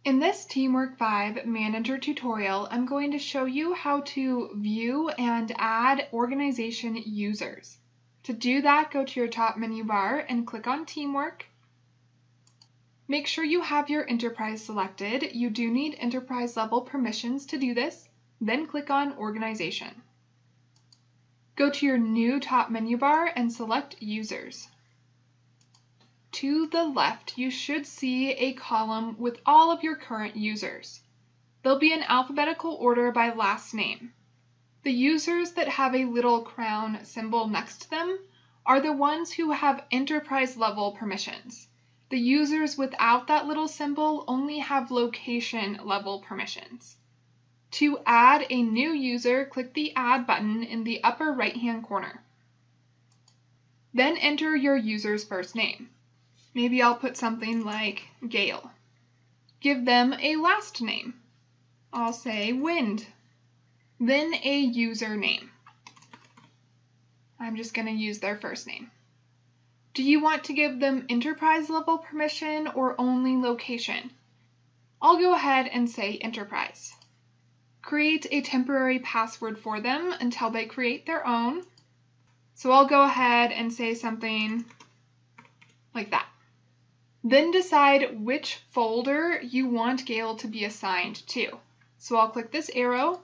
In this Teamwork 5 Manager tutorial, I'm going to show you how to view and add organization users. To do that, go to your top menu bar and click on Teamwork. Make sure you have your enterprise selected. You do need enterprise level permissions to do this. Then click on Organization. Go to your new top menu bar and select Users. To the left, you should see a column with all of your current users. They'll be in alphabetical order by last name. The users that have a little crown symbol next to them are the ones who have enterprise level permissions. The users without that little symbol only have location level permissions. To add a new user, click the Add button in the upper right-hand corner. Then enter your user's first name. Maybe I'll put something like Gail. Give them a last name. I'll say Wind. Then a username. I'm just going to use their first name. Do you want to give them enterprise level permission or only location? I'll go ahead and say enterprise. Create a temporary password for them until they create their own. So I'll go ahead and say something like that. Then decide which folder you want Gail to be assigned to. So I'll click this arrow.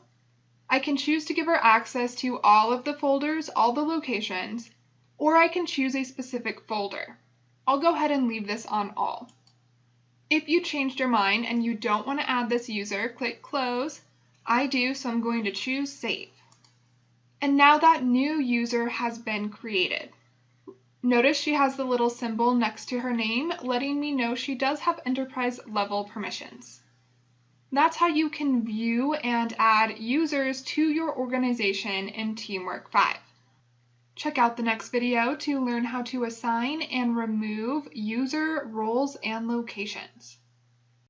I can choose to give her access to all of the folders, all the locations, or I can choose a specific folder. I'll go ahead and leave this on all. If you changed your mind and you don't want to add this user, click close. I do, so I'm going to choose save. And now that new user has been created. Notice she has the little symbol next to her name, letting me know she does have enterprise level permissions. That's how you can view and add users to your organization in Teamwork 5. Check out the next video to learn how to assign and remove user roles and locations.